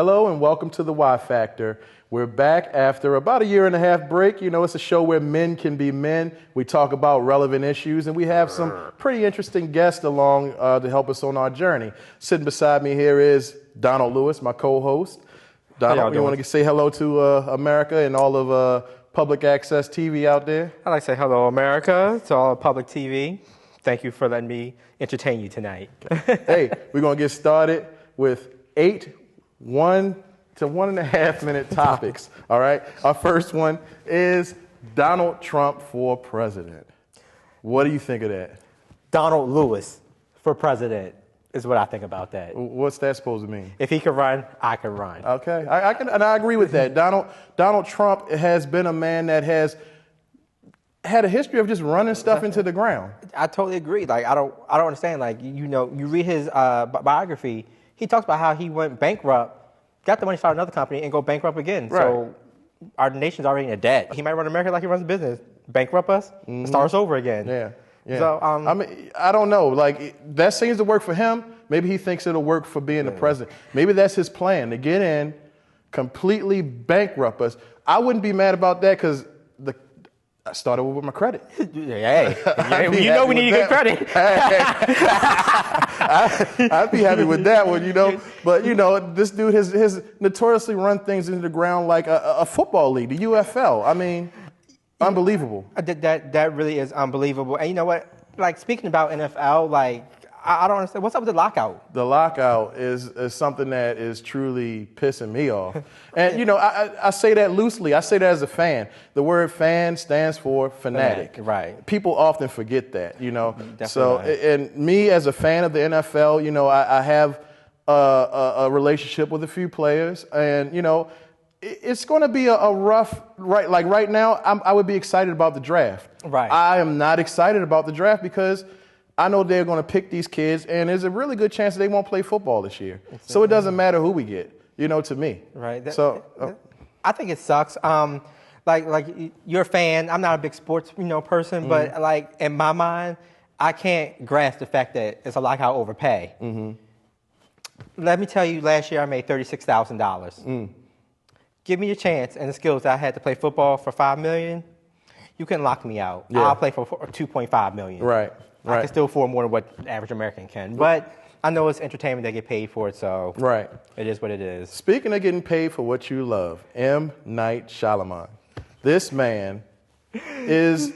Hello and welcome to the Y Factor. We're back after about a year and a half break. You know, it's a show where men can be men. We talk about relevant issues, and we have some pretty interesting guests along to help us on our journey. Sitting beside me here is Donald Lewis, my co-host. Donald, you want to say hello to America and all of public access TV out there? I'd like to say hello, America, to all public TV. Thank you for letting me entertain you tonight. Hey, we're going to get started with 8 1 to 1.5 minute topics. All right. Our first one is Donald Trump for president. What do you think of that? Donald Lewis for president is what I think about that. What's that supposed to mean? If he could run, I could run. Okay. I agree with that. Donald Trump has been a man that has had a history of just running stuff into the ground. I totally agree. Like I don't understand. Like you read his biography. He talks about how he went bankrupt, got the money, started another company, and go bankrupt again. Right. So our nation's already in a debt. He might run America like he runs a business, bankrupt us, and start us over again. Yeah. So I mean, I don't know. Like that seems to work for him. Maybe he thinks it'll work for being the president. Maybe that's his plan, to get in, completely bankrupt us. I wouldn't be mad about that because I started with my credit. Hey, you know we need good credit. I'd be happy with that one, you know. But, you know, this dude has notoriously run things into the ground like a football league, the UFL. I mean, unbelievable. That really is unbelievable. And you know what? Like, speaking about NFL, like, I don't understand. What's up with the lockout? The lockout is something that is truly pissing me off. And, you know, I say that loosely. I say that as a fan. The word fan stands for fanatic. Right. People often forget that, you know. Definitely. So, and me as a fan of the NFL, you know, I have a relationship with a few players. And, you know, it's going to be a rough, right now, I would be excited about the draft. Right. I am not excited about the draft because I know they're going to pick these kids, and there's a really good chance they won't play football this year. So it doesn't matter who we get, you know, to me. Right. So I think it sucks. Like you're a fan. I'm not a big sports, person, but like in my mind, I can't grasp the fact that it's a lockout over pay. Let me tell you, last year I made $36,000. Give me a chance and the skills that I had to play football for $5 million. You can lock me out. Yeah. I'll play for $2.5 million. Right. I can still afford more than what the average American can. But I know it's entertainment. They get paid for it, so it is what it is. Speaking of getting paid for what you love, M. Night Shyamalan. This man there's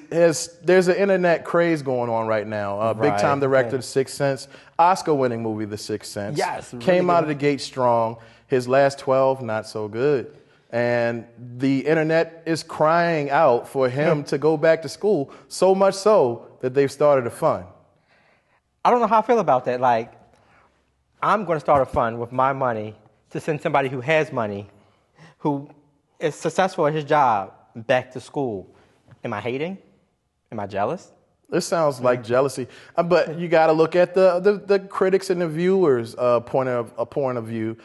an internet craze going on right now. Big-time director, The Sixth Sense, Oscar-winning movie, The Sixth Sense. Yes. Came out of the gate strong. His last 12, not so good. And the internet is crying out for him to go back to school, so much so that they've started a fund. I don't know how I feel about that. Like, I'm going to start a fund with my money to send somebody who has money, who is successful at his job, back to school. Am I hating? Am I jealous? This sounds like jealousy. But you got to look at the critics and the viewers' point of view.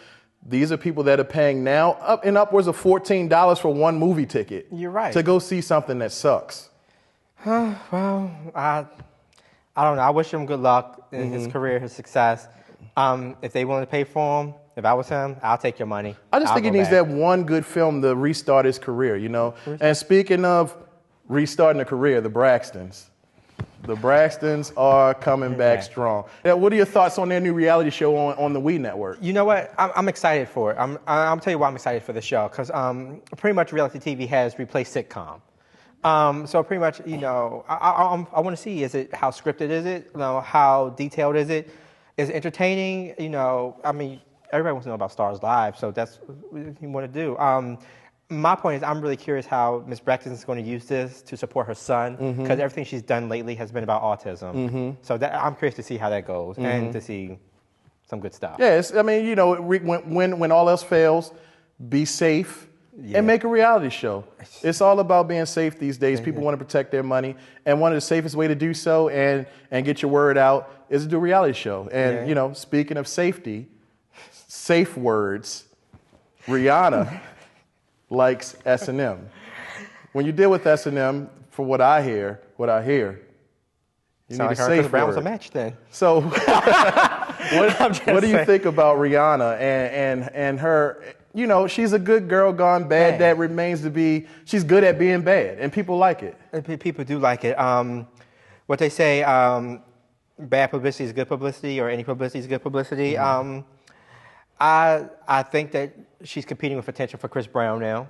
These are people that are paying now upwards of $14 for one movie ticket. You're right. To go see something that sucks. Well, I don't know. I wish him good luck in his career, his success. If they willing to pay for him, if I was him, I'll take your money. I just think he needs that one good film to restart his career, you know. And speaking of restarting a career, the Braxtons. The Braxtons are coming back strong. Now, what are your thoughts on their new reality show on the We Network? You know what? I'm excited for it. I'll tell you why I'm excited for the show. Because pretty much reality TV has replaced sitcom. So pretty much, I want to see, how scripted is it? How detailed is it? Is it entertaining? I mean, everybody wants to know about Stars Live, so that's what you want to do. My point is, I'm really curious how Ms. Braxton is going to use this to support her son, because everything she's done lately has been about autism. So I'm curious to see how that goes and to see some good stuff. Yes, I mean, when all else fails, be safe and make a reality show. It's all about being safe these days. People want to protect their money, and one of the safest way to do so and get your word out is to do a reality show. And speaking of safety, safe words, Rihanna likes S&M. When you deal with S&M, for what I hear, you need a safe word. Brown was a match then. So What do you think about Rihanna and her? You know, she's a good girl gone bad that remains to be. She's good at being bad, and people like it. People do like it. What they say, bad publicity is good publicity, or any publicity is good publicity. Mm-hmm. I think that she's competing with attention for Chris Brown now,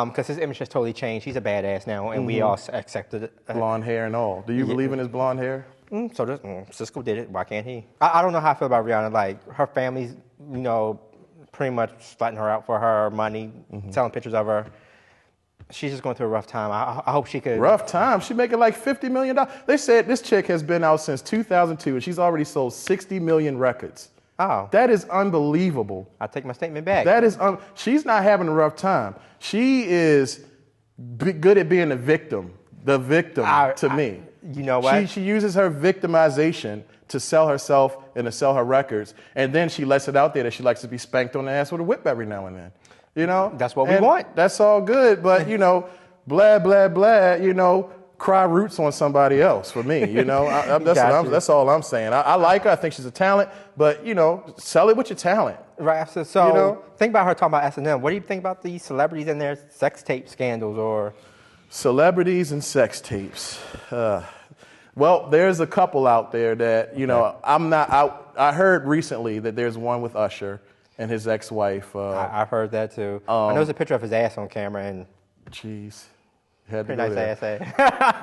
because his image has totally changed. He's a badass now, and we all accepted it. Blonde hair and all. Do you believe in his blonde hair? So Cisco did it. Why can't he? I don't know how I feel about Rihanna. Like, her family's, pretty much slutting her out for her money, selling pictures of her. She's just going through a rough time. I hope she could. Rough time? She making like $50 million. They said this chick has been out since 2002, and she's already sold 60 million records. Oh. That is unbelievable. I take my statement back. That is, she's not having a rough time. She is good at being a victim. The victim, to me. You know what? She uses her victimization to sell herself and to sell her records, and then she lets it out there that she likes to be spanked on the ass with a whip every now and then. That's what we want. That's all good, but blah blah blah. Cry roots on somebody else for me. That's all I'm saying. I like her. I think she's a talent, but sell it with your talent. Right. So think about her talking about S&M. What do you think about these celebrities and their sex tape scandals or? Celebrities and sex tapes. Well, there's a couple out there that I'm not out. I heard recently that there's one with Usher and his ex-wife. I've heard that too. I know there's a picture of his ass on camera and. Jeez. Pretty nice ass.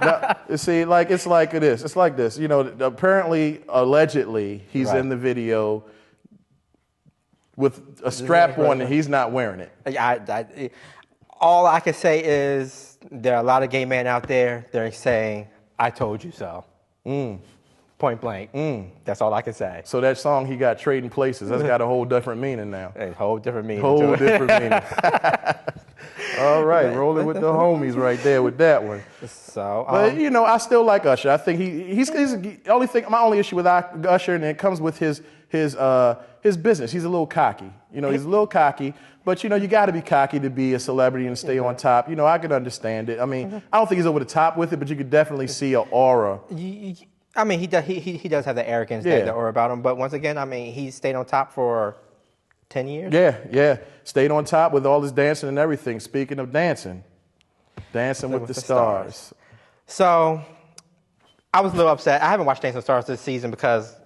Now, you see, it's like this. It's like this. Apparently, allegedly, he's in the video with a strap on and he's not wearing it. All I can say is there are a lot of gay men out there. They're saying, "I told you so." Point blank. That's all I can say. So that song he got Trading Places, that's got a whole different meaning now. A whole different meaning. Meaning. All right, rolling with the homies right there with that one. So, but I still like Usher. I think he's the only thing. My only issue with Usher, and it comes with his business. He's a little cocky. He's a little cocky. But you got to be cocky to be a celebrity and stay on top. I can understand it. I mean, I don't think he's over the top with it, but you could definitely see an aura. I mean, he does have the arrogance, the aura about him. But once again, I mean, he stayed on top for 10 years. Yeah. Stayed on top with all his dancing and everything. Speaking of dancing with the stars. So, I was a little upset. I haven't watched Dancing with the Stars this season because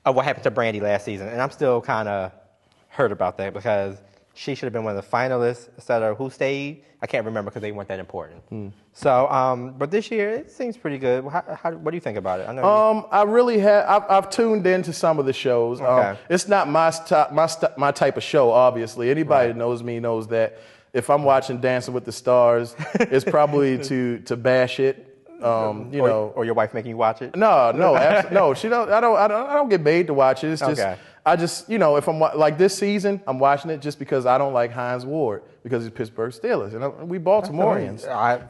of what happened to Brandy last season, and I'm still kind of hurt about that because she should have been one of the finalists instead of who stayed. I can't remember because they weren't that important. So, but this year it seems pretty good. What do you think about it? I know. I really have. I've tuned into some of the shows. Okay. It's not my type of show. Obviously, anybody that knows me knows that if I'm watching Dancing with the Stars, it's probably to bash it. Or your wife making you watch it? No. She don't. I don't get paid to watch it. It's just. Okay. I just, if I'm like this season, I'm watching it just because I don't like Hines Ward because he's Pittsburgh Steelers and we Baltimoreans.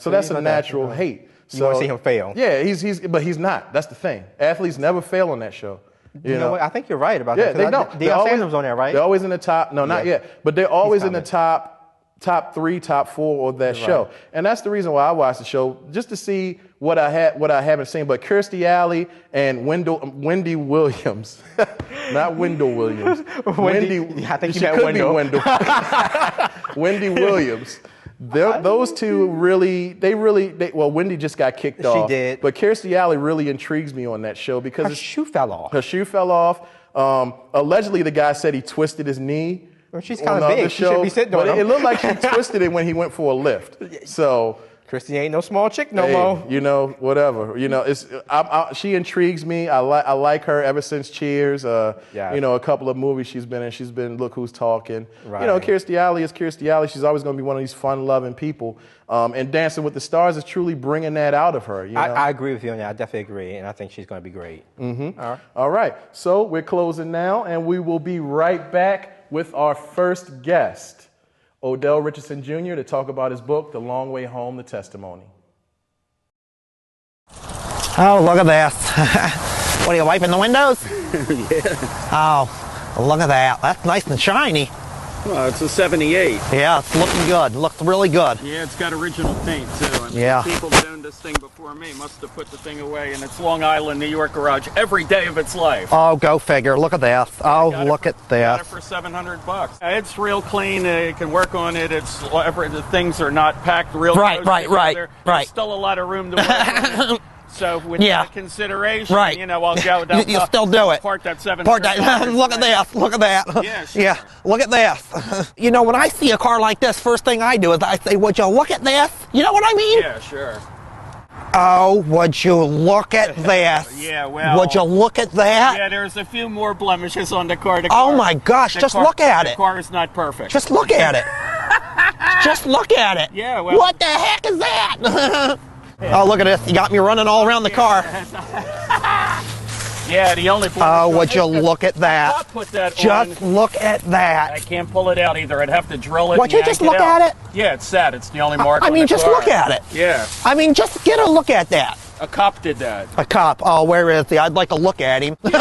So that's a natural hate. You want to see him fail? Yeah, but he's not. That's the thing. Athletes never fail on that show. You know what? I think you're right about that. Yeah, they don't. Deion Sanders was on there, right? They're always in the top. No, not yet. But they're always in the top 3, top 4 of that show. And that's the reason why I watch the show, just to see what I haven't seen. But Kirstie Alley and Wendy Williams, not Wendell Williams. Wendy, I think you meant Wendell. Wendy Williams. Those two really, Wendy just got kicked off. She did. But Kirstie Alley really intrigues me on that show because her shoe fell off. Her shoe fell off. Allegedly, the guy said he twisted his knee. Well, she's kind of big. She shouldn't be sitting on him. It looked like she twisted it when he went for a lift. So Kirstie ain't no small chick no more. Whatever. She intrigues me. I like her ever since Cheers. A couple of movies she's been in. She's been Look Who's Talking. Right. Kirstie Alley is Kirstie Alley. She's always going to be one of these fun-loving people. And Dancing with the Stars is truly bringing that out of her. I agree with you on that. I definitely agree, and I think she's going to be great. All right. So we're closing now, and we will be right back with our first guest, Odell Richardson Jr., to talk about his book, The Long Way Home, The Testimony. Oh, look at that. What are you, wiping the windows? Yeah. Oh, look at that. That's nice and shiny. Well, it's a 78. Yeah, it's looking good. Looks really good. Yeah, it's got original paint, too. And Yeah. people that owned this thing before me must have put the thing away in its Long Island, New York garage every day of its life. Oh, go figure. Look at this. Oh, look at Got this. it for $700. It's real clean. You can work on it. It's the things are not packed real Right, close right, right, together. right. There's still a lot of room to work on it. So with Yeah. that consideration, Right. you know, I'll go down. You still do it. Park that $700. Park that. Look at this. Look at that. Yeah, sure. Yeah. Look at this. You know, when I see a car like this, first thing I do is I say, would you look at this? You know what I mean? Yeah, sure. Oh, would you look at this? Yeah, well. Would you look at that? Yeah, there's a few more blemishes on the car. Oh my gosh, just look at The it. car is not perfect. Just look at it. Just look at it. Yeah, well. What the heck is that? Oh, look at this. You got me running all around the car. Yeah, the only. Oh, would you look at that? I'll put that Just on. look at I that. can't pull it out either. I'd have to drill it. Would and you just yank look out. at it? Yeah, it's sad. It's the only mark. I on mean, the just car. look at it. Yeah, I mean, just get a look at that. a cop did that. A cop. Oh, where is he? I'd like to look at him. Went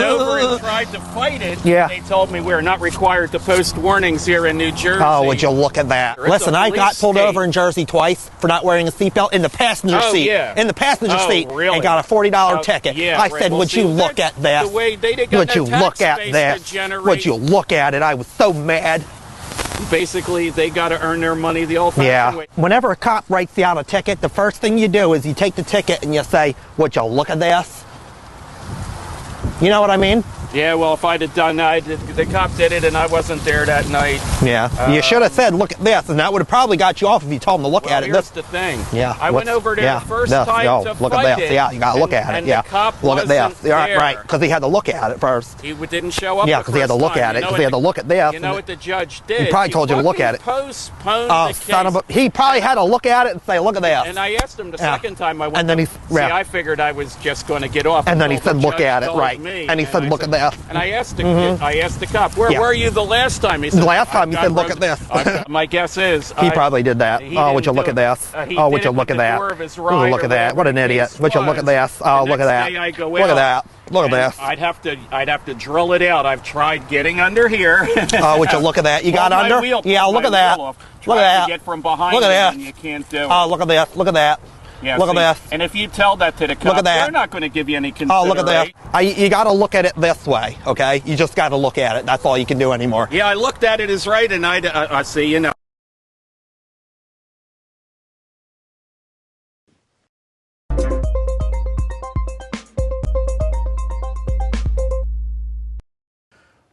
over and tried to fight it. Yeah. They told me we're not required to post warnings here in New Jersey. Oh, would you look at that? It's a Listen, I got police pulled state. over in Jersey twice for not wearing a seatbelt in the passenger Oh, seat. yeah. In the passenger Oh, seat. really? And got a $40 Oh, ticket. yeah, I right. said, Well, would see, you look at that's this? the way they got Would no you tax look at base to this? generate- Would you look at it? I was so mad. Basically, they got to earn their money the old-fashioned Yeah. way. Whenever a cop writes you out a ticket, the first thing you do is you take the ticket and you say, would you look at this? You know what I mean? Yeah, well, if I'd have done that, the cop did it and I wasn't there that night. Yeah. You should have said, look at this, and that would have probably got you off if you told him to look Well, at it. here's the thing. Yeah. I went over there the first time to look fight at this. it. Yeah, you got to look at it. And Yeah. the cop Look at wasn't this. Yeah, there. right, because he had to look at it first. He didn't show up. Yeah, the because he had to first look time. at it, You know because he had to what look at this. You know what the judge did? He probably told you to look at it. Postponed Oh, the son of a... case. He probably had to look at it and say, look at this. And I asked him the Yeah. second time I went. And then he- yeah. See, I figured I was just going to get off. And then he until said, the look judge at it, told right. me. And he said, I look at this. And I asked the cop, where Yeah. were you the last time? He The said, last time he "I said, look rode- at this." My guess is He probably did that. he Oh, would you didn't look do at it. this? He Oh, did would you it look with at the that? door of his Oh, ride look or at that. What an whatever the idiot. case Would you look at was. this? Oh, The look at next that. day I go Look at out, that. Look at and this. I'd have to drill it out. I've tried getting under here. Oh, would you look at that? You got Pulled my under? wheel, Yeah, pulled look my at that. wheel off. Look Tried at to that. get from behind Look at me, that. and you can't do it. Oh, look at this. Look at that. Yeah, Look at see, this. And if you tell that to the cops, at that. they're not going to give you any Oh, consideration. look at that. You got to look at it this way, okay? You just got to look at it. That's all you can do anymore. Yeah, I looked at it as right, and I see, you know.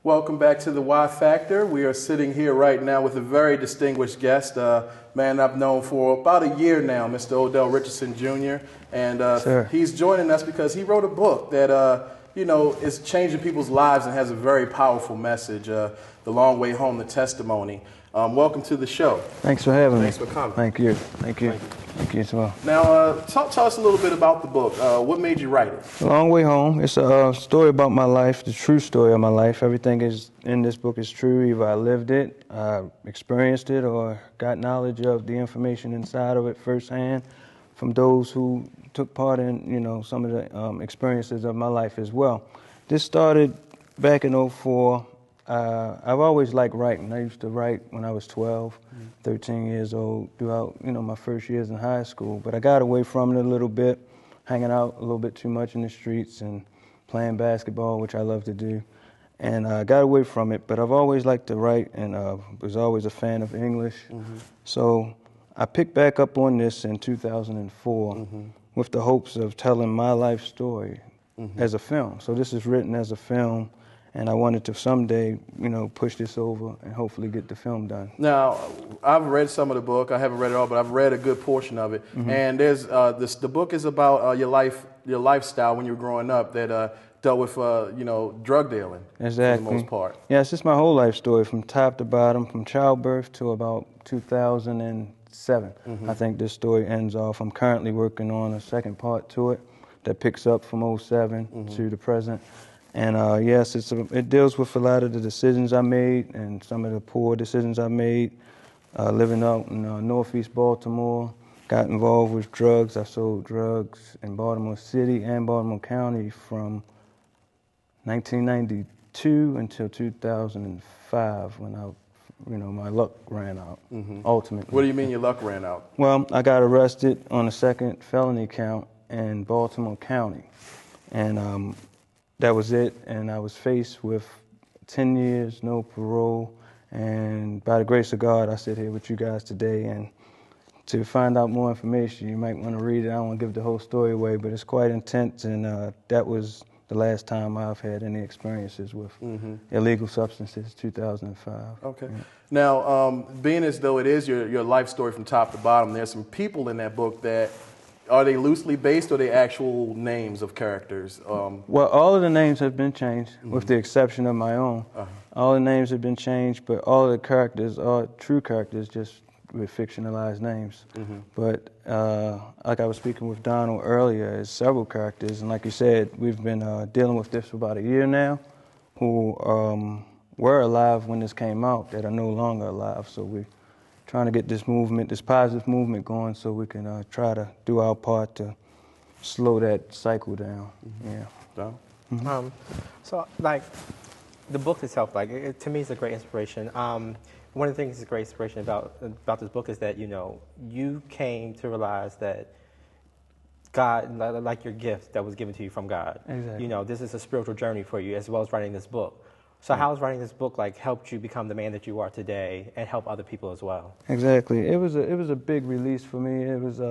Welcome back to the Y Factor. We are sitting here right now with a very distinguished guest, man I've known for about a year now, Mr. Odell Richardson Jr. And he's joining us because he wrote a book that, you know, is changing people's lives and has a very powerful message, The Long Way Home, The Testimony. Welcome to the show. Thanks for having me. Thanks for coming. Thank you. Thank you. Thank you as well. Now, tell us a little bit about the book. What made you write it? A Long Way Home. It's a story about my life, the true story of my life. Everything is in this book is true. Either I lived it, experienced it, or got knowledge of the information inside of it firsthand from those who took part in, you know, some of the experiences of my life as well. This started back in '04. I've always liked writing. I used to write when I was 12, 13 years old, throughout, you know, my first years in high school. But I got away from it a little bit, hanging out a little bit too much in the streets and playing basketball, which I love to do. And I got away from it, but I've always liked to write and was always a fan of English. So I picked back up on this in 2004 with the hopes of telling my life story as a film. So this is written as a film. And I wanted to someday, you know, push this over and hopefully get the film done. Now, I've read some of the book. I haven't read it all, but I've read a good portion of it. And there's the book is about your lifestyle when you were growing up that dealt with you know, drug dealing. Exactly. For the most part. Yeah, it's just my whole life story from top to bottom, from childbirth to about 2007. I think this story ends off. I'm currently working on a second part to it that picks up from '07 to the present. And yes, it deals with a lot of the decisions I made and some of the poor decisions I made living out in Northeast Baltimore. Got involved with drugs. I sold drugs in Baltimore City and Baltimore County from 1990 until 2005 when my luck ran out, ultimately. What do you mean your luck ran out? Well, I got arrested on a second felony count in Baltimore County, and that was it, and I was faced with 10 years, no parole, and by the grace of God, I sit here with you guys today, and to find out more information, you might want to read it. I don't want to give the whole story away, but it's quite intense, and that was the last time I've had any experiences with illegal substances, 2005. Okay. Yeah. Now, being as though it is your life story from top to bottom, there's some people in that book that, are they loosely based or are they actual names of characters? Well, all of the names have been changed, with the exception of my own. All the names have been changed, but all of the characters are true characters, just with fictionalized names. But like I was speaking with Donald earlier, there's several characters, and like you said, we've been dealing with this for about a year now, who were alive when this came out, that are no longer alive. So we're trying to get this movement, this positive movement going, so we can try to do our part to slow that cycle down. Yeah. Donald? So, like, the book itself, like, to me, is a great inspiration. One of the things that's a great inspiration about this book is that, you came to realize that God, like your gift that was given to you from God. Exactly. This is a spiritual journey for you, as well as writing this book. So how has writing this book, like, helped you become the man that you are today and help other people as well? Exactly. It was a big release for me. It was,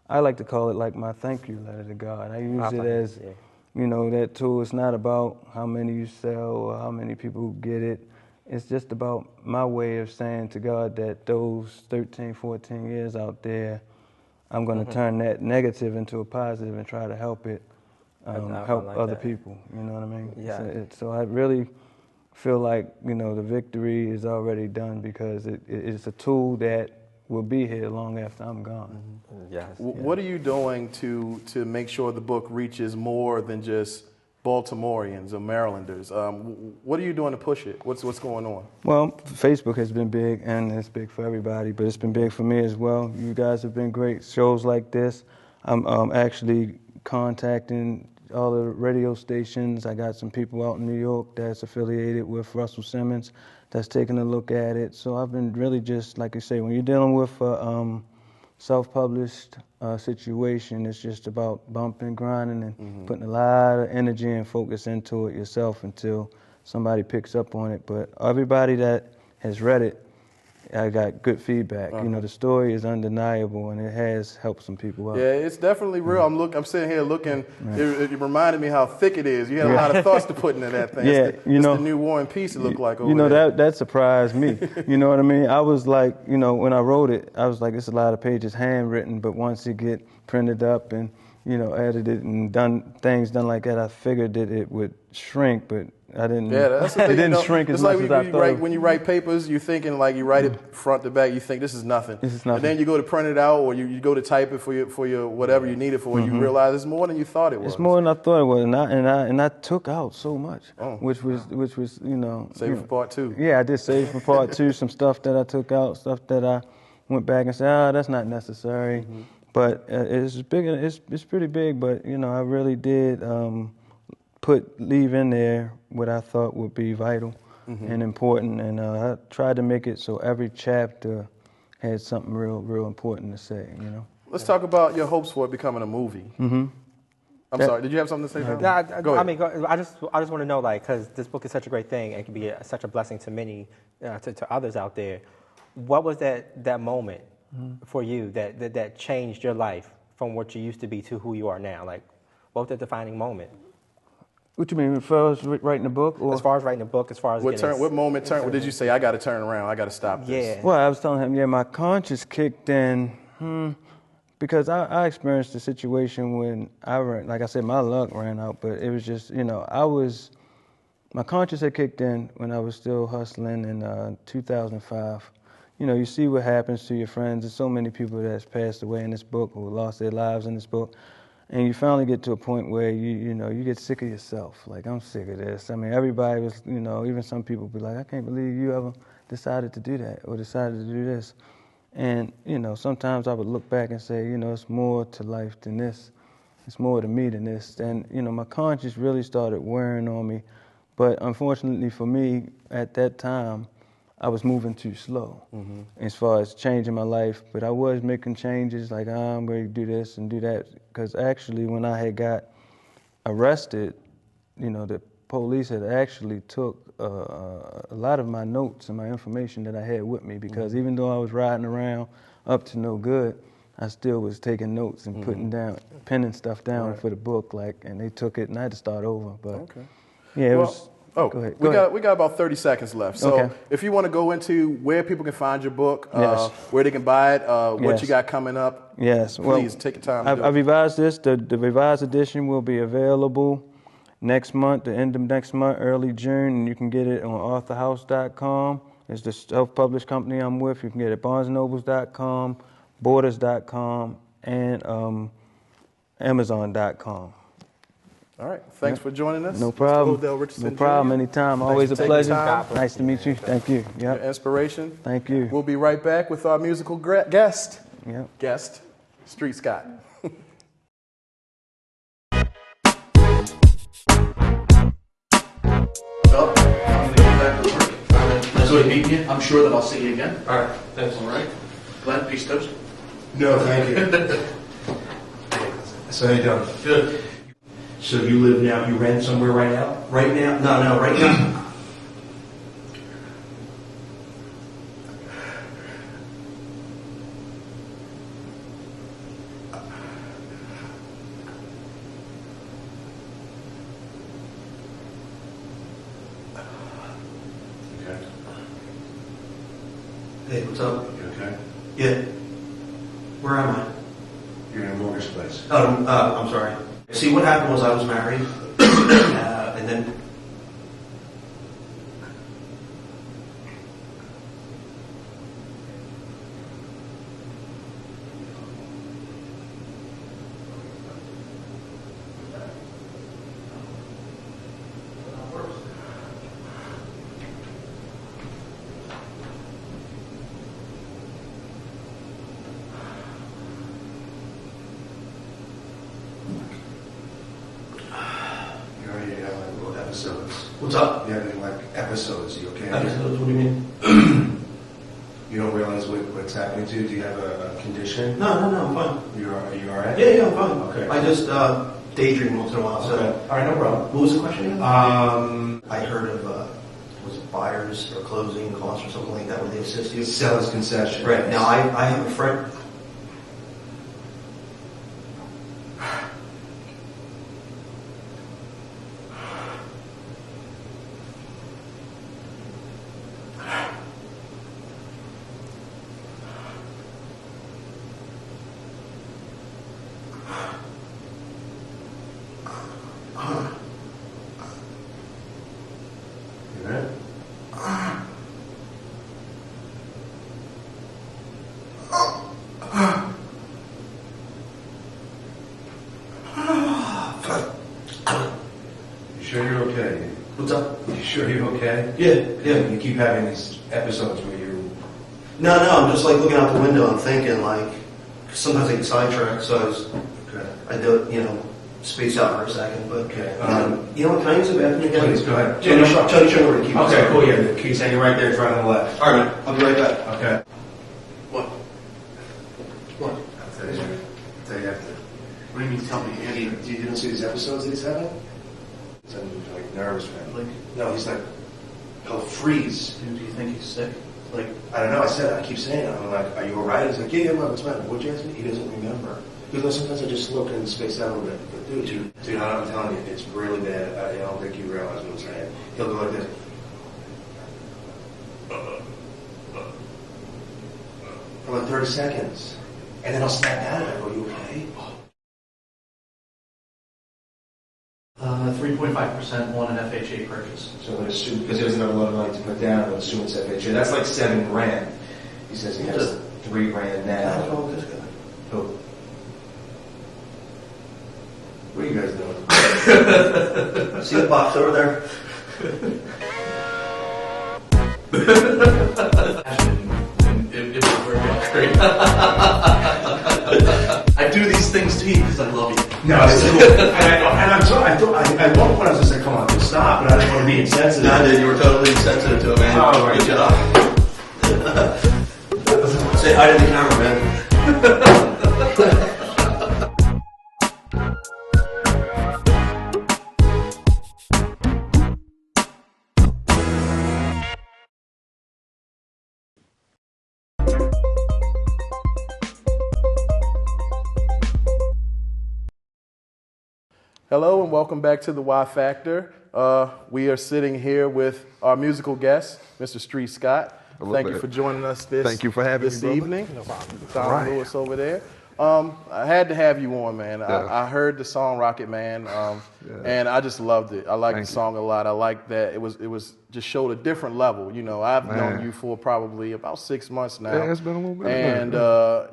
I like to call it like my thank you letter to God. I use it as, that tool. It's not about how many you sell or how many people get it. It's just about my way of saying to God that those 13, 14 years out there, I'm going to turn that negative into a positive and try to help it, help like other people. You know what I mean? Yeah. So I really feel like, the victory is already done because it's a tool that will be here long after I'm gone. Yes. What are you doing to make sure the book reaches more than just Baltimoreans or Marylanders? What are you doing to push it? What's going on? Well, Facebook has been big, and it's big for everybody, but it's been big for me as well. You guys have been great. Shows like this, I'm actually contacting all the radio stations. I got some people out in New York that's affiliated with Russell Simmons that's taking a look at it. So I've been really just, like you say, when you're dealing with self-published situation, it's just about bumping, grinding, and putting a lot of energy and focus into it yourself until somebody picks up on it. But everybody that has read it, I got good feedback. The story is undeniable, and it has helped some people out. Yeah, it's definitely real. I'm sitting here looking. It reminded me how thick it is. You had a lot of thoughts to put into that thing. Yeah, it's the new War and Peace. It looked like over there. that surprised me. You know what I mean? I was like, when I wrote it, I was like, it's a lot of pages handwritten, but once it get printed up and edited and done like that, I figured that it would shrink, but I didn't. Yeah, that's the thing. It didn't shrink as much as I thought. When you write papers, you're thinking like you write it front to back. You think this is nothing. This is nothing. And then you go to print it out, or you go to type it for your whatever you need it for. You realize it's more than you thought it was. It's more than I thought it was, and I took out so much, which was Save it for part two. Yeah, I did save for part two. Some stuff that I took out, stuff that I went back and said, that's not necessary. But it's big. It's pretty big. But I really did leave in there what I thought would be vital and important, and I tried to make it so every chapter had something real important to say. Let's talk about your hopes for it becoming a movie. I'm sorry. Did you have something to say? Go ahead. I just want to know, like, because this book is such a great thing and can be such a blessing to many, to others out there. What was that moment for you that changed your life from what you used to be to who you are now? Like, what was the defining moment? What you mean, as far as writing a book? Or? As far as writing a book, as far as what moment did you say, I got to turn around, I got to stop this? Yeah. Well, I was telling him, my conscience kicked in because I experienced a situation when like I said, my luck ran out, but it was just, my conscience had kicked in when I was still hustling in 2005. You see what happens to your friends. There's so many people that's passed away in this book who lost their lives in this book. And you finally get to a point where you get sick of yourself. Like, I'm sick of this. I mean, everybody was, even some people be like, I can't believe you ever decided to do that or decided to do this. And, sometimes I would look back and say, it's more to life than this. It's more to me than this. And, my conscience really started wearing on me But unfortunately for me, at that time, I was moving too slow as far as changing my life. But I was making changes, like, I'm going to do this and do that. Because actually, when I had got arrested, the police had actually took a lot of my notes and my information that I had with me. Because even though I was riding around up to no good, I still was taking notes and penning stuff down for the book, and they took it and I had to start over. But yeah, it was. Oh, go ahead. We got about 30 seconds left. So if you want to go into where people can find your book, where they can buy it, what you got coming up, please take your time. I revised this. The revised edition will be available next month, the end of next month, early June, and you can get it on authorhouse.com. It's the self-published company I'm with. You can get it at barnesandnobles.com, borders.com, and amazon.com. All right. Thanks for joining us. No problem. Mr. Odell Richardson No problem. Jr. Anytime. Always a pleasure. Nice to meet you. Thank you. Your inspiration. Thank you. We'll be right back with our musical guest. Street Scott. Well, I'm going to get back to work. Nice way meeting you. I'm sure that I'll see you again. All right. Thanks. All right. Glenn, piece toast? No, thank you. So how you doing? Good. So you live now, you rent somewhere right now? Right now? No, right now. Okay. Hey, what's up? You okay? Yeah. Where am I? You're in a mortgage place. I'm sorry. See, what happened was I was married, and then... Episodes. What's up? You have any episodes? You okay? Episodes? What do you mean? You don't realize what's happening to you? Do you have a condition? No, I'm fine. Are you all right? Yeah, I'm fine. Okay. I just daydream once in a while. So. Okay. All right, no problem. What was the question again? I I heard of was it buyers or closing costs or something like that where they assist you? Seller's concession. Right. Now I have a friend. You ready? You sure you're okay? What's up? You sure you're okay? Yeah. You keep having these episodes where you... No, I'm just like looking out the window and thinking like, 'cause sometimes I get sidetracked, so I do it, space out for a second. But Okay. you know what? Can I use the bathroom again? Please, go ahead. Tony, show me where to keep it. Okay, cool, yeah, the key's hanging right there, it's right on the left. All right, I'll be right back. Okay. What? What? I'll tell you after. What do you mean? Tell me. You didn't see these episodes that he's having? He's nervous, man. Like, No, he's he'll freeze. do you think he's sick? Like, I don't know, I keep saying it. I'm like, are you all right? He's like, yeah, what's the matter? What'd you ask me? He doesn't remember. Because sometimes I just look and space out a little bit. But dude, I'm telling you, it's really bad. I don't think you realize what I'm saying. He'll go like this. For like 30 seconds. And then I'll snap out of it. I go, you okay? 3.5% on an FHA purchase. So I'm going to assume, because he doesn't have a lot of money to put down, I'm going to assume it's FHA. That's like $7,000. He says he has $3,000 What's now. wrong with this guy? Who? What are you guys doing? See the box over there? It would work out great. I do these things to you because I love you. No, it's cool. At one point I was just like, come on, just stop, but I didn't want to be insensitive. No, dude, you were totally insensitive to it, man. Oh, right. Good job. Say hi to the camera, man. Hello and welcome back to the Y Factor. We are sitting here with our musical guest, Mr. Street Scott. Thank you for joining us this evening. No problem. Donald Lewis over there. I had to have you on, man. Yeah. I heard the song Rocket Man, and I just loved it. I liked the song a lot. I liked that it was just showed a different level. You know, I've known you for probably about 6 months now. Yeah, it's been a little bit. And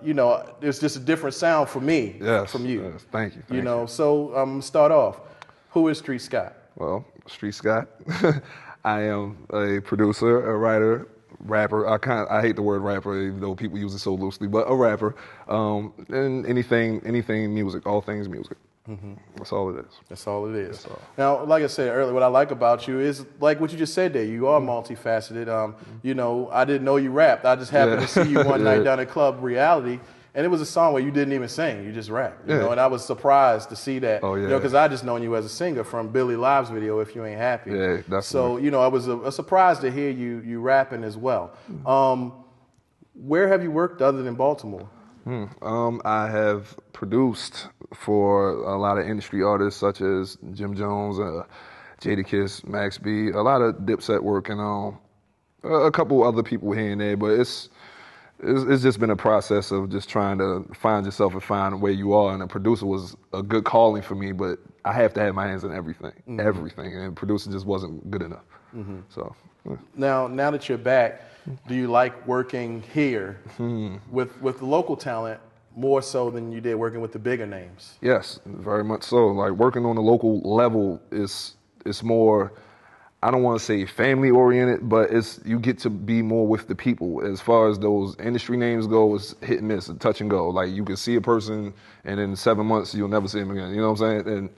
you know, there's just a different sound for me from you. Yes, thank you. You know, so I'm gonna start off. Who is Street Scott? Well, Street Scott. I am a producer, a writer, rapper. I hate the word rapper, even though people use it so loosely, but a rapper. And anything music, all things music. Mm-hmm. That's all it is. That's all it is. Now, like I said earlier, what I like about you is like what you just said there. You are multifaceted. You know, I didn't know you rapped. I just happened to see you one night down at Club Reality. And it was a song where you didn't even sing, you just rapped. You know, and I was surprised to see that. Oh, yeah. You know, because I just known you as a singer from Billy Live's video, If You Ain't Happy. Yeah, that's so, you know, it was a surprise to hear you rapping as well. Where have you worked other than Baltimore? I have produced for a lot of industry artists such as Jim Jones, Jadakiss, Max B, a lot of Dipset work, and a couple other people here and there, but it's just been a process of just trying to find yourself and find where you are. And a producer was a good calling for me, but I have to have my hands in everything, and producing just wasn't good enough. So now that you're back, do you like working here with the local talent more so than you did working with the bigger names? Yes, very much so. Like working on the local level is more, I don't want to say family oriented, but you get to be more with the people. As far as those industry names go, it's hit and miss, touch and go. Like you can see a person and in 7 months you'll never see them again. You know what I'm saying? And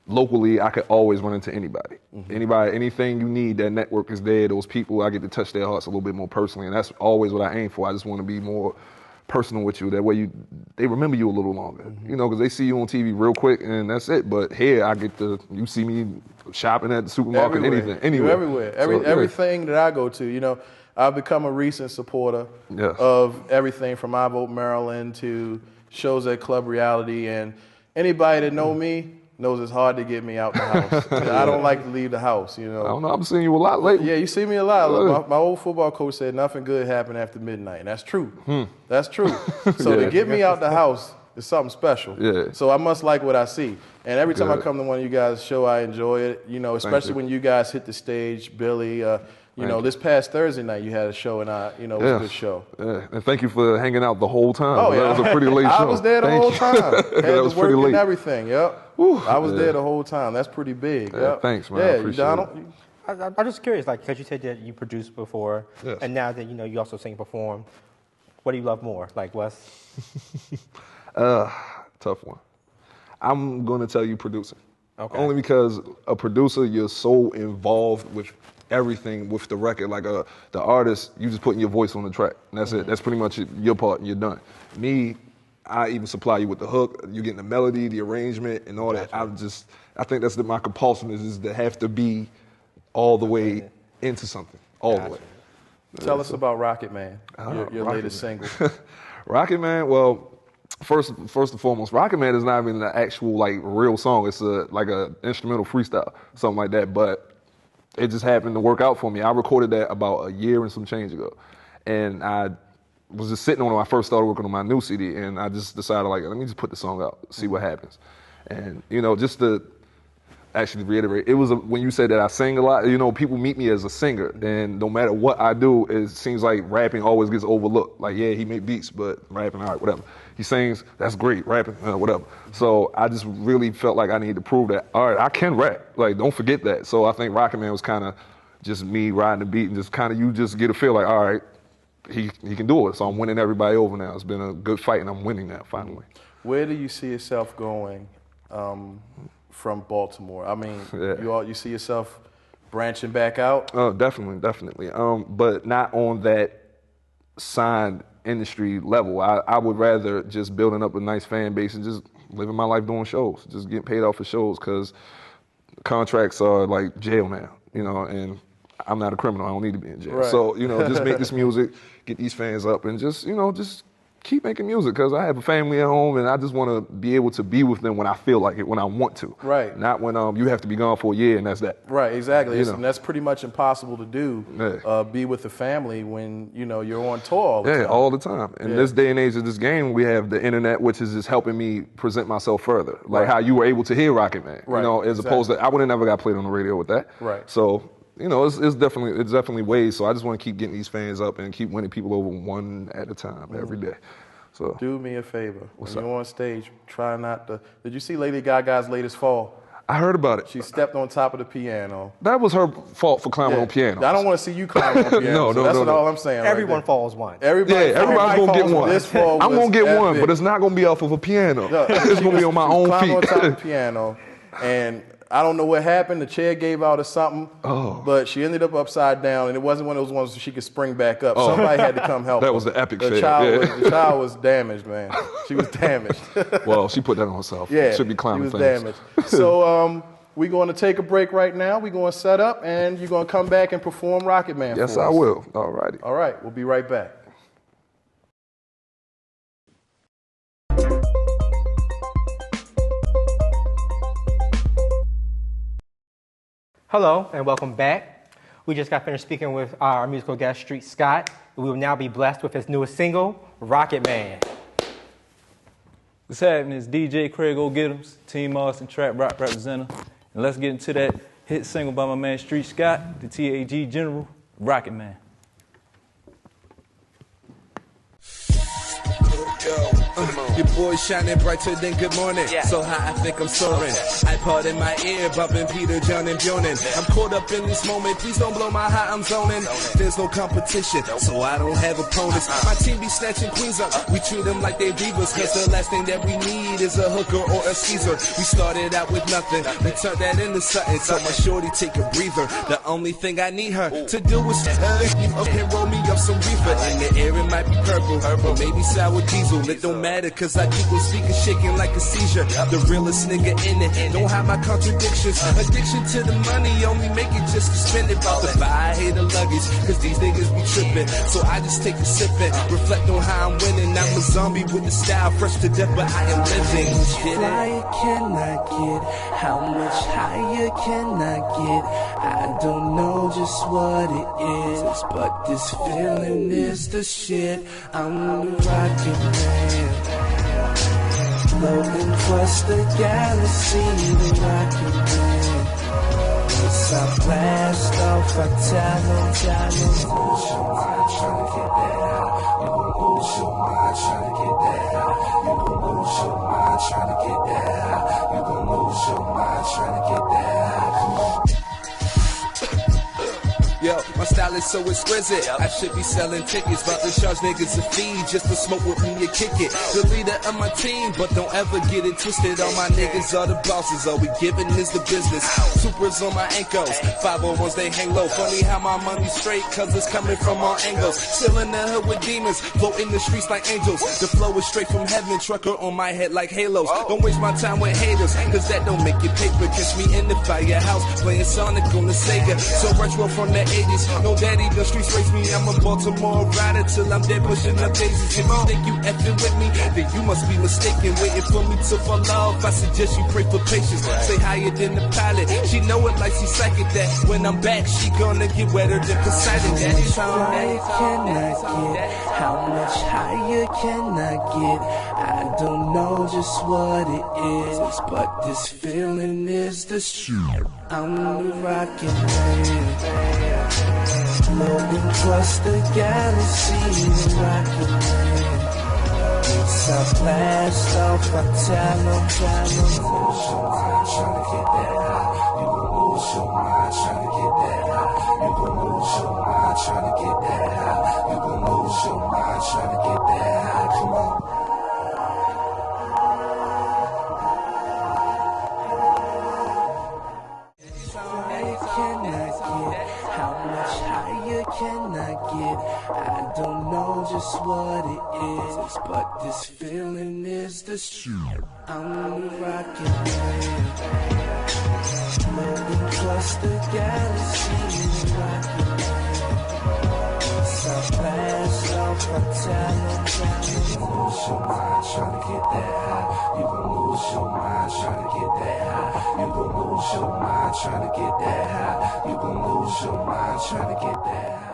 locally, I could always run into anybody. Anybody, anything you need, that network is there. Those people, I get to touch their hearts a little bit more personally, and that's always what I aim for. I just want to be more personal with you. That way they remember you a little longer. You know, because they see you on TV real quick and that's it. But here, you see me shopping at the supermarket, anything, anywhere. You're everywhere. Everything that I go to, you know, I've become a recent supporter of everything from I Vote Maryland to shows at Club Reality, and anybody that know me knows it's hard to get me out the house. I don't like to leave the house, you know. I don't know, I'm seeing you a lot lately. Yeah, you see me a lot. My old football coach said nothing good happened after midnight, and that's true. That's true. So to get me out the house is something special. Yeah. So I must like what I see. And every time I come to one of you guys' show, I enjoy it, you know, especially when you guys hit the stage, Billy. You know, this past Thursday night you had a show, and it was a good show. Yeah, and thank you for hanging out the whole time. Oh, yeah. That was a pretty late show. I was there the whole time. That was pretty late. And everything, I was there the whole time. That's pretty big. Thanks, man. Yeah, I appreciate Donald? I'm just curious, like, because you said that you produced before, and now that, you know, you also sing and perform, what do you love more? Like, what's... Tough one. I'm going to tell you producing. Okay. Only because a producer, you're so involved with everything with the record. Like the artist, you just putting your voice on the track, and that's it. That's pretty much your part, and you're done. Me, I even supply you with the hook. You getting the melody, the arrangement, and all that. I think that's my compulsion is to have to be all the way into something, all the way. Tell us about Rocket Man, your Rocket latest single. Rocket Man, well, first and foremost, Rocket Man is not even an actual like real song. It's like a instrumental freestyle, something like that. But it just happened to work out for me. I recorded that about a year and some change ago, and I was just sitting on it when I first started working on my new CD, and I just decided like, let me just put the song out, see what happens. And you know, just to actually reiterate, it was when you said that I sing a lot, you know, people meet me as a singer, and no matter what I do, it seems like rapping always gets overlooked. Like, yeah, he made beats, but rapping, all right, whatever. He sings, that's great, rapping, whatever. So I just really felt like I needed to prove that, all right, I can rap. Like, don't forget that. So I think Rocket Man was kind of just me riding the beat and just kind of, you just get a feel like, all right, he can do it. So I'm winning everybody over now. It's been a good fight, and I'm winning now, finally. Where do you see yourself going from Baltimore? I mean, Yeah. you see yourself branching back out? Oh, definitely. But not on that signed industry level. I would rather just building up a nice fan base and just living my life doing shows, just getting paid off for shows, because contracts are like jail now, and I'm not a criminal. I don't need to be in jail. Right. So, just make this music, get these fans up, and just keep making music, because I have a family at home, and I just want to be able to be with them when I feel like it, when I want to. Right. Not when you have to be gone for a year and that's that. Right, exactly. And that's pretty much impossible to do, Yeah. be with the family when, you're on tour all the time. Yeah, all the time. In this day and age of this game, we have the internet, which is just helping me present myself further. Like how you were able to hear Rocket Man, Right, as opposed to, I would have never got played on the radio with that. Right. So, it's definitely ways. So I just want to keep getting these fans up and keep winning people over one at a time every day. So do me a favor. What's when up? you're on stage, try not to. Did you see Lady Gaga's latest fall? I heard about it. She stepped on top of the piano. That was her fault for climbing on piano. I don't want to see you climb on piano. No, that's no. all I'm saying. Everyone right falls once. Everybody's Everybody's gonna get one. This fall I'm gonna was get one, epic. but it's not gonna be off of a piano. No, It's gonna be on my own climbed on feet. top of the piano, and I don't know what happened. The chair gave out or something, but she ended up upside down, and it wasn't one of those ones where she could spring back up. Somebody had to come help her. That was the epic fail. The child was damaged, man. She was damaged. Well, she put that on herself. Yeah, Should be climbing she was things. damaged. So we're going to take a break right now. We're going to set up, and you're going to come back and perform Rocket Man Yes, for us. I will. All righty. All right, we'll be right back. Hello and welcome back. We just got finished speaking with our musical guest, Street Scott. We will now be blessed with his newest single, Rocket Man. What's happening? It's DJ Craig O'Gittums, Team Austin Trap Rock representative. And let's get into that hit single by my man Street Scott, the TAG General, Rocket Man. Your boy shining brighter than good morning. So high, I think I'm soaring. iPod in my ear, bumping Peter, John, and Bjornin. I'm caught up in this moment. Please don't blow my high, I'm zoning. There's no competition, so I don't have opponents. My team be snatching queens up. We treat them like they divas, cause the last thing that we need is a hooker or a skeezer. We started out with nothing, we turned that into something. So my shorty take a breather. The only thing I need her to do is okay, roll me up some reefer. In the air, it might be purple, or maybe sour diesel. It don't matter, cause I keep on speaking, shaking like a seizure. The realest nigga in it, don't have my contradictions. Addiction to the money, only make it just to spend it. About to buy, I hate the luggage, cause these niggas be tripping. So I just take a sip and reflect on how I'm winning. I'm a zombie with the style, fresh to death, but I am living. Higher can I get? How much higher can I get? I don't know just what it is, but this feeling is the shit. I'm the Rocket Man. Floating across the galaxy, the Rocket Man. Yes, I blast off, I tell them, lose your mind, trying to get that. You gon' lose your mind, trying to get that. You gon' lose your mind, trying to get that. You gon' lose your mind, trying to get that. Come on. Yo, my style is so exquisite. I should be selling tickets, about to charge niggas a fee just to smoke with me and kick it. The leader of my team, but don't ever get it twisted. All my niggas are the bosses, all we giving is the business. Supers on my ankles, 501s they hang low. Funny how my money's straight, cause it's coming from all angles. Still in the hood with demons, floating the streets like angels. The flow is straight from heaven, trucker on my head like halos. Don't waste my time with haters, cause that don't make it paper. Catch me in the firehouse, playing Sonic on the Sega. So retro from the 80s, no daddy, the streets raise me. I'm a Baltimore rider till I'm dead, pushing up daisies. If you think you effing with me, then you must be mistaken. Waiting for me to fall off, I suggest you pray for patience. Say higher than the pilot, she know it like she psychic. That when I'm back, she gonna get wetter than Poseidon. That is higher can I get? How much higher can I get? I don't know just what it is, but this feeling is the shit. I'm the Rocket Man. Floating across the galaxy, the Rocket Man. Yes, I blast off, I tell them, lose your mind, trying to get that high. You gon' lose your mind, trying to get that high. You gon' lose your mind, trying to get that high. You gon' lose your mind, trying to get that high. Come on. but this feeling is the truth. I'm rocking, moving across the galaxy, rocking. So fast, off my talent. You gon' lose your mind trying to get that high. You gon' lose your mind trying to get that high. You gon' lose your mind trying to get that high. You gon' lose your mind trying to get that high.